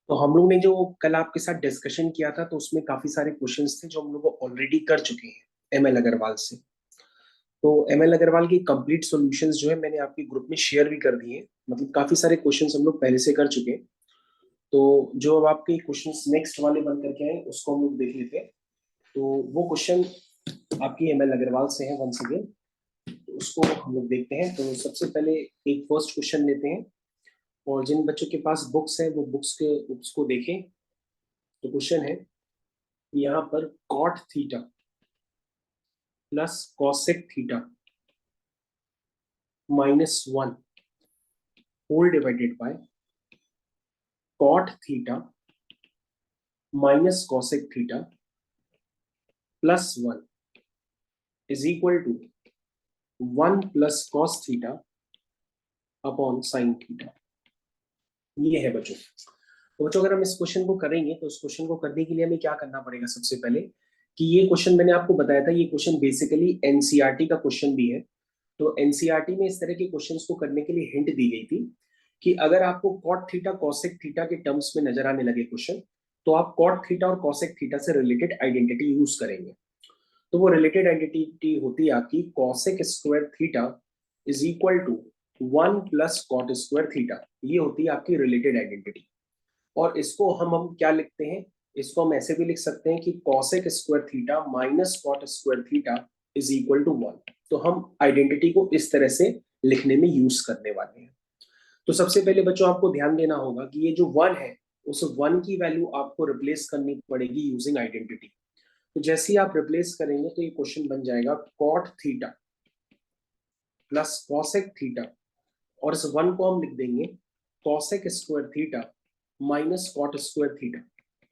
तो हम लोग ने जो कल आपके साथ डिस्कशन किया था तो उसमें काफी सारे क्वेश्चंस थे जो हम लोग ऑलरेडी कर चुके हैं एमएल अग्रवाल से। तो एमएल अग्रवाल की कंप्लीट सॉल्यूशंस जो है मैंने आपके ग्रुप में शेयर भी कर दिए। मतलब काफी सारे क्वेश्चंस हम लोग पहले से कर चुके हैं। तो जो अब आपके क्वेश्चंस नेक्स्ट वाले बन करके आए उसको हम लोग देख लेते हैं। तो वो क्वेश्चन आपकी एमएल अग्रवाल से है वंस अगेन। तो उसको हम लोग देखते हैं। तो सबसे पहले एक फर्स्ट क्वेश्चन लेते हैं और जिन बच्चों के पास बुक्स है वो बुक्स को देखें। तो क्वेश्चन है यहाँ पर cot theta plus cosec theta -1 whole divided by cot theta minus cosec theta +1 is equal to 1 plus cos theta upon sine theta. ये है बच्चों। तो बच्चों अगर हम इस क्वेश्चन को करेंगे तो इस क्वेश्चन को करने के लिए हमें क्या करना पड़ेगा सबसे पहले कि ये क्वेश्चन मैंने आपको बताया था, ये क्वेश्चन बेसिकली एनसीईआरटी का क्वेश्चन भी है। तो एनसीईआरटी में इस तरह के क्वेश्चंस को करने के लिए हिंट दी गई थी कि अगर आपको कॉट थीटा कॉसेक थीटा के टर्म्स में नजर आने लगे क्वेश्चन तो आप कॉट थीटा और कॉसेक थीटा से रिलेटेड आइडेंटिटी यूज करेंगे। तो वो रिलेटेड आइडेंटिटी होती है आपकी cosec square theta is equal to 1 plus cot square theta. ये होती है आपकी रिलेटेड आइडेंटिटी। और इसको हम क्या लिखते हैं, इसको हम ऐसे भी लिख सकते हैं कि cosec square theta minus cot square theta is equal to 1। तो हम आइडेंटिटी को इस तरह से लिखने में यूज करने वाले हैं। तो सबसे पहले बच्चों आपको ध्यान देना होगा कि ये जो 1 है उस 1 की वैल्यू आपको रिप्लेस करनी पड़ेगी यूजिंग आइडेंटिटी। तो जैसे ही आप रिप्लेस करेंगे तो ये क्वेश्चन बन जाएगा cot theta plus cosec theta और इस 1 को हम लिख देंगे cosec square theta minus cot square theta.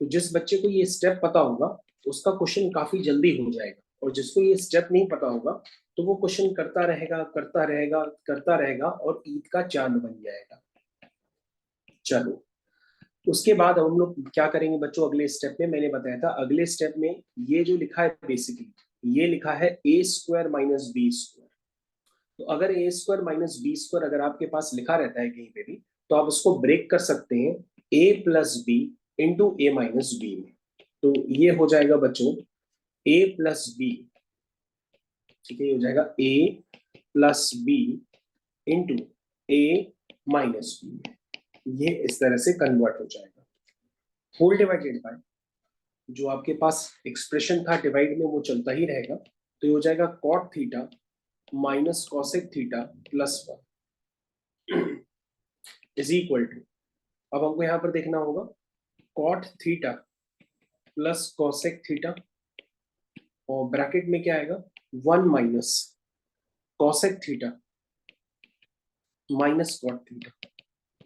तो जिस बच्चे को ये स्टेप पता होगा उसका क्वेश्चन काफी जल्दी हो जाएगा, और जिसको ये स्टेप नहीं पता होगा तो वो क्वेश्चन करता रहेगा करता रहेगा करता रहेगा और ईद का चांद बन जाएगा। चलो उसके बाद हम लोग क्या करेंगे बच्चों, अगले स्टेप में मैंने बताया था अगले स्टेप में ये जो लिखा है बेसिकली ये लिखा है ए स्क्वायर माइनस बी स्क्वायर। तो अगर ए स्क्वायर माइनस बी स्क्वायर अगर आपके पास लिखा रहता है कहीं पे भी तो आप उसको ब्रेक कर सकते हैं ए प्लस बी इंटू ए माइनस बी में। तो ये हो जाएगा बच्चों ए प्लस बी, ठीक है, ये हो जाएगा ए प्लस बी इंटू ए माइनस बी में। ये इस तरह से कन्वर्ट हो जाएगा। होल डिवाइडेड बाय जो आपके पास एक्सप्रेशन था डिवाइड में वो चलता ही रहेगा। तो ये हो जाएगा cot theta minus cosec theta +1 is equal to, अब हमको यहां पर देखना होगा cot theta plus cosec theta और ब्रैकेट में क्या आएगा 1 minus cosec theta minus cot theta.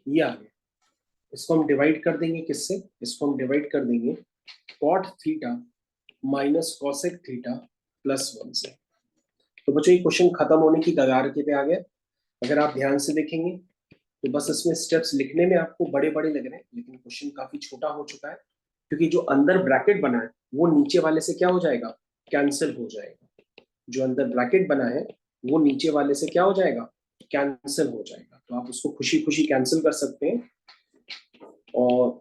ये आ गया। इसको हम डिवाइड कर देंगे किससे, इसको हम डिवाइड कर देंगे cot theta minus cosec theta +1 से। तो बच्चों ये क्वेश्चन खत्म होने की कगार पे आ गया। अगर आप ध्यान से देखेंगे तो बस इसमें स्टेप्स लिखने में आपको बड़े बड़े लग रहे हैं लेकिन क्वेश्चन काफी छोटा हो चुका है, क्योंकि जो अंदर ब्रैकेट बना है वो नीचे वाले से क्या हो जाएगा, कैंसिल हो जाएगा। जो अंदर ब्रैकेट बना है वो नीचे वाले से क्या हो जाएगा, कैंसिल हो जाएगा। तो आप उसको खुशी खुशी कैंसिल कर सकते हैं। और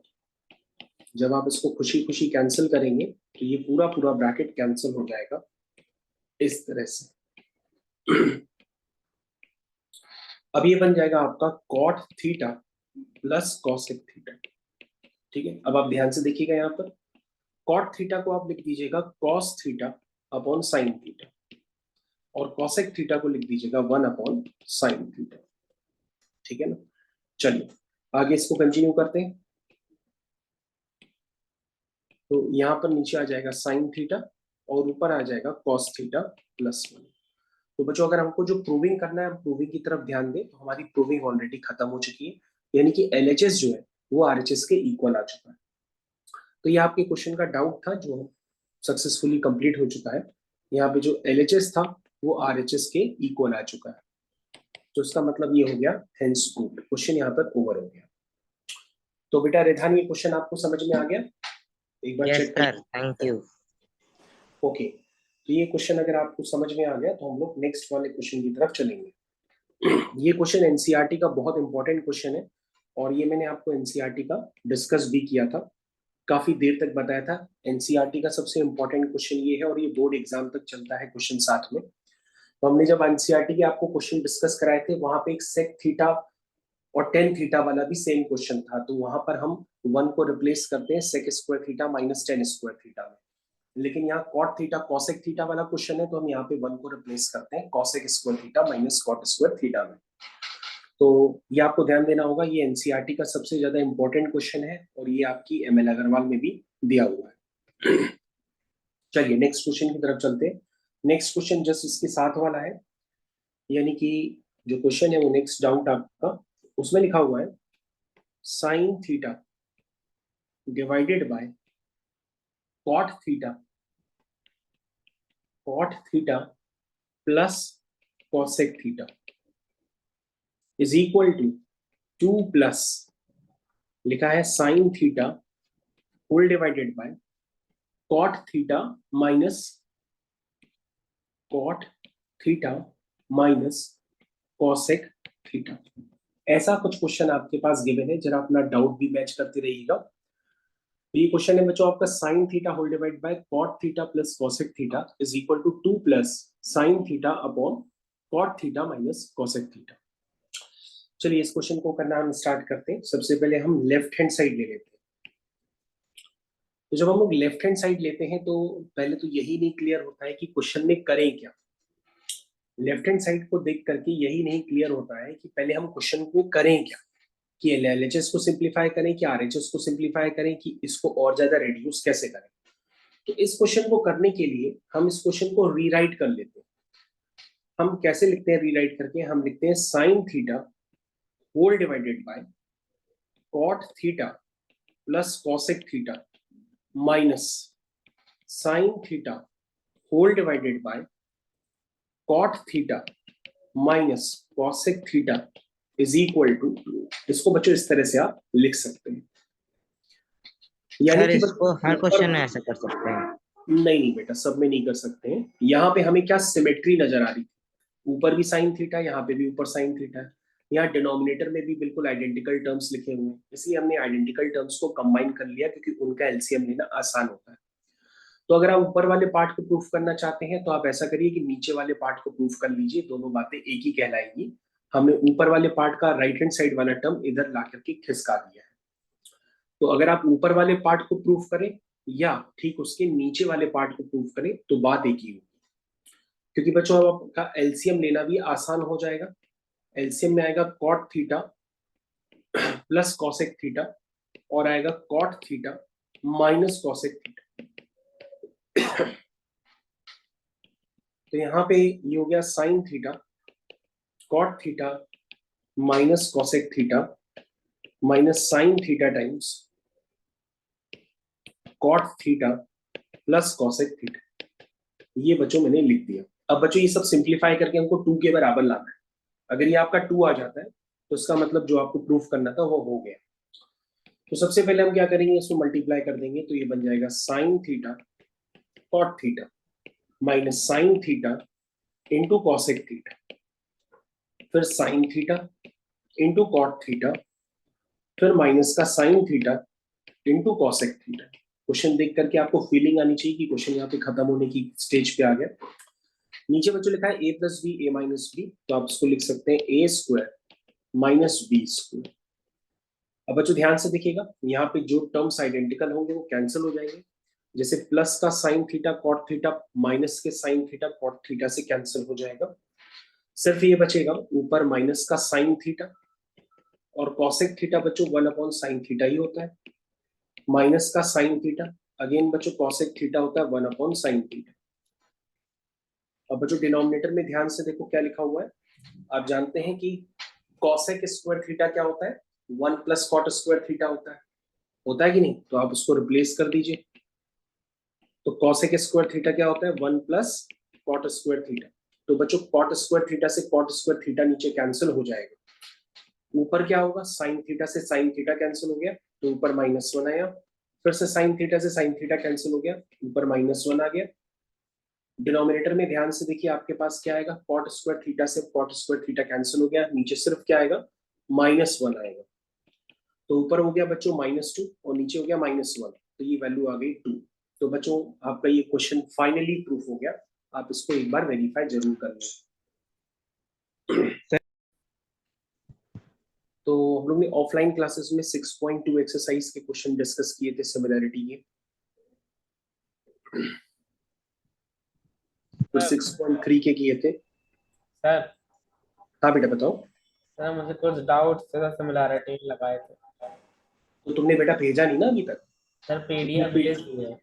जब आप इसको खुशी खुशी कैंसिल करेंगे तो ये पूरा पूरा ब्रैकेट कैंसिल हो जाएगा इस तरह से। अब ये बन जाएगा आपका cot theta plus cosec theta. ठीक है, अब आप ध्यान से देखिएगा यहाँ पर कॉट थीटा को आप लिख दीजिएगा cos theta upon sine theta और कॉसेक थीटा को लिख दीजिएगा 1 अपॉन साइन थीटा। ठीक है ना। चलिए आगे इसको कंटिन्यू करते हैं। तो यहाँ पर नीचे आ जाएगा साइन थीटा और ऊपर आ जाएगा कॉस थीटा +1। तो बच्चों अगर हमको जो प्रूविंग करना है हम प्रूविंग की तरफ ध्यान दें तो हमारी प्रूविंग ऑलरेडी खत्म हो चुकी है, यानी कि एलएचएस जो है वो आरएचएस के इक्वल आ चुका है। तो ये आपके क्वेश्चन का डाउट था जो सक्सेसफुली कंप्लीट हो चुका है। यहाँ पे जो एलएचएस था वो आरएचएस के इक्वल आ चुका है। तो इसका मतलब ये हो गया हेंस प्रूव्ड, क्वेश्चन यहाँ पर ओवर हो गया। तो बेटा रेधान ये क्वेश्चन आपको समझ में आ गया, एक बार यस चेक सर, कर। Thank you. ओके, तो ये क्वेश्चन अगर आपको समझ में आ गया तो हम लोग नेक्स्ट वाले क्वेश्चन की तरफ चलेंगे। ये क्वेश्चन एनसीईआरटी का बहुत इंपॉर्टेंट क्वेश्चन है और ये मैंने आपको एनसीईआरटी का डिस्कस भी किया था, काफी देर तक बताया था। एनसीईआरटी का सबसे इंपॉर्टेंट क्वेश्चन ये है और ये बोर्ड एग्जाम तक चलता है क्वेश्चन साथ में। तो हमने जब एनसीईआरटी के आपको क्वेश्चन डिस्कस कराए थे, वहां पे एक सेक थीटा और टेन थीटा वाला भी सेम क्वेश्चन था, तो वहां पर हम वन को रिप्लेस करते हैं sec square theta minus tan square theta में। लेकिन यहाँ कॉट थीटा कॉसेक थीटा वाला क्वेश्चन है, तो हम यहाँ पे वन को रिप्लेस करते हैं cosec square theta minus cot square theta में। तो ये आपको ध्यान देना होगा, ये एनसीईआरटी का सबसे ज्यादा इंपॉर्टेंट क्वेश्चन है और ये आपकी एमएल अग्रवाल में भी दिया हुआ है। चलिए नेक्स्ट क्वेश्चन की तरफ चलते हैं। नेक्स्ट क्वेश्चन जस्ट इसके साथ वाला है, यानी कि जो क्वेश्चन है वो नेक्स्ट डाउट आपका, उसमें लिखा हुआ है sine theta divided by cot theta plus cosec theta is equal to 2 plus, लिखा है sine theta whole divided by cot theta minus cosec theta. ऐसा कुछ क्वेश्चन आपके पास गिवन है, जरा अपना डाउट भी मैच करते रहिएगा। तो ये क्वेश्चन है बच्चों आपका sine theta whole divide by cot theta plus cosec theta is equal to 2 plus sine theta upon cot theta minus cosec theta. चलिए इस क्वेश्चन को करना हम स्टार्ट करते हैं। सबसे पहले हम लेफ्ट हैंड साइड ले लेते हैं। तो जब हम लोग लेफ्ट हैंड साइड लेते हैं तो पहले तो यही नहीं क्लियर होता है कि क्वेश्चन में करें क्या। लेफ्ट हैंड साइड को देख करके यही नहीं क्लियर होता है कि पहले हम क्वेश्चन को करें क्या, कि एलएचएस को सिंप्लीफाई करें कि आरएचएस को सिंप्लीफाई करें कि इसको और ज्यादा रिड्यूस कैसे करें। तो इस क्वेश्चन को करने के लिए हम इस क्वेश्चन को रीराइट कर लेते हैं। हम कैसे लिखते हैं रीराइट करके, हम लिखते हैं sine theta whole divided by cot theta plus cosec theta minus sine theta whole divided by cot theta minus cosec theta is equal to, इसको बच्चों इस तरह से आप लिख सकते हैं। यानी सर कि इसको हर क्वेश्चन में ऐसा कर सकते हैं? नहीं नहीं बेटा, सब में नहीं कर सकते हैं। यहाँ पे हमें क्या सिमेट्री नजर आ रही थी, ऊपर भी साइन थीटा, यहाँ पे भी ऊपर साइन थीटा है, यहाँ डिनोमिनेटर में भी बिल्कुल आइडेंटिकल टर्म्स लिखे हुए हैं, इसलिए हमने आइडेंटिकल टर्म्स को कंबाइन कर लिया क्योंकि उनका एलसीएम लेना आसान होता है। तो अगर आप ऊपर वाले पार्ट को प्रूफ करना चाहते हैं तो आप ऐसा करिए कि नीचे वाले पार्ट को प्रूफ कर लीजिए, दोनों बातें एक ही कहलाएंगी। हमने ऊपर वाले पार्ट का राइट हैंड साइड वाला टर्म इधर ला करके खिसका दिया है। तो अगर आप ऊपर वाले पार्ट को प्रूफ करें या ठीक उसके नीचे वाले पार्ट को प्रूफ करें तो बात एक ही होगी, क्योंकि बच्चों अब आपका एलसीएम लेना भी आसान हो जाएगा। एलसीएम में आएगा cot theta plus cosec theta और आएगा cot theta minus cosec theta. तो यहाँ पे ये हो गया sine theta cot theta minus cosec theta minus sine theta times cot theta plus cosec theta. ये बच्चों मैंने लिख दिया। अब बच्चों ये सब सिंप्लीफाई करके हमको 2 के बराबर लाना है। अगर ये आपका 2 आ जाता है तो इसका मतलब जो आपको प्रूफ करना था वो हो गया। तो सबसे पहले हम क्या करेंगे, इसको मल्टीप्लाई कर देंगे, तो ये बन जाएगा sine theta cot theta minus sine theta into cosec theta, फिर sine theta into cot theta, फिर माइनस का sine theta into cosec theta. Question देख करके आपको फीलिंग आनी चाहिए कि क्वेश्चन यहाँ पे खत्म होने की स्टेज पे आ गया। नीचे बच्चों लिखा है ए प्लस बी ए माइनस बी, तो आप इसको लिख सकते हैं ए स्क्वायर माइनस बी स्क्वायर। अब बच्चों ध्यान से देखिएगा, यहाँ पे जो टर्म्स आइडेंटिकल होंगे वो कैंसिल हो जाएंगे। जैसे प्लस का sine theta cot theta minus के साइन थीटा कॉट थीटा से कैंसिल हो जाएगा। सिर्फ ये बचेगा ऊपर माइनस का साइन थीटा, और कॉसेक थीटा बच्चों 1 अपॉन साइन थीटा ही होता है, माइनस का साइन थीटा अगेन बच्चों कॉसेक थीटा होता है 1 अपॉन साइन थीटा। अब बच्चों डिनोमिनेटर में ध्यान से देखो क्या लिखा हुआ है। आप जानते हैं कि कॉसेक स्क्वायर थीटा क्या होता है, 1 प्लस कॉट स्क्वायर थीटा होता है कि नहीं। तो आप उसको रिप्लेस कर दीजिए। तो कॉसेक स्क्वायर थीटा क्या होता है, 1 प्लस कॉट स्क्वायर थीटा। तो बच्चों कॉट स्क्वायर थीटा से कॉट स्क्वायर थीटा नीचे कैंसिल हो जाएगा। ऊपर क्या होगा, साइन थीटा से साइन थीटा कैंसिल हो गया तो ऊपर -1 आया, फिर से साइन थीटा से साइन थीटा कैंसिल हो गया, ऊपर -1 आ गया। डिनोमिनेटर में ध्यान से देखिए आपके पास क्या आएगा, कॉट स्क्वायर थीटा से कॉट स्क्वायर थीटा कैंसिल हो गया, नीचे सिर्फ क्या आएगा -1 आएगा। तो ऊपर हो गया बच्चों -2 और नीचे हो गया -1, तो ये वैल्यू आ गई 2। तो बच्चों आपका ये क्वेश्चन फाइनली प्रूफ हो गया, आप इसको एक बार वेरीफाई जरूर कर लें। तो हम लोग ने ऑफलाइन क्लासेस में 6.2 एक्सरसाइज के क्वेश्चन डिस्कस किए थे सिमिलैरिटी के, फिर 6.3 के किए थे। सर हाँ बेटा बताओ। सर मुझे कुछ डाउट सर सिमिलैरिटी लगाए थे। तो तुमने बेटा भेजा नहीं ना अभी तक? सर पीडीएफ भेज दिए।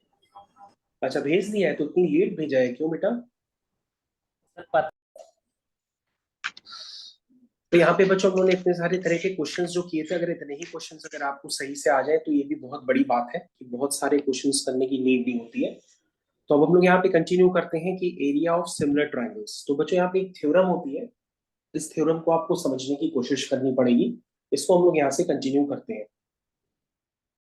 अच्छा भेज दिया है, तो इतनी लेट भेजा है क्यों बेटा? सर पता तो यहाँ पे बच्चों हम लोगों ने इतने सारे तरह के क्वेश्चंस जो किए थे, अगर इतने ही क्वेश्चंस अगर आपको सही से आ जाए तो ये भी बहुत बड़ी बात है कि बहुत सारे क्वेश्चंस करने की नीड नहीं होती है। तो अब हम लोग यहाँ पे कंटिन्यू करते हैं कि एरिया ऑफ सिमिलर ट्रायंगल्स। तो बच्चों यहाँ पे एक थ्योरम होती है, इस थ्योरम को आपको समझने की कोशिश करनी पड़ेगी। इसको हम लोग यहाँ से कंटिन्यू करते हैं।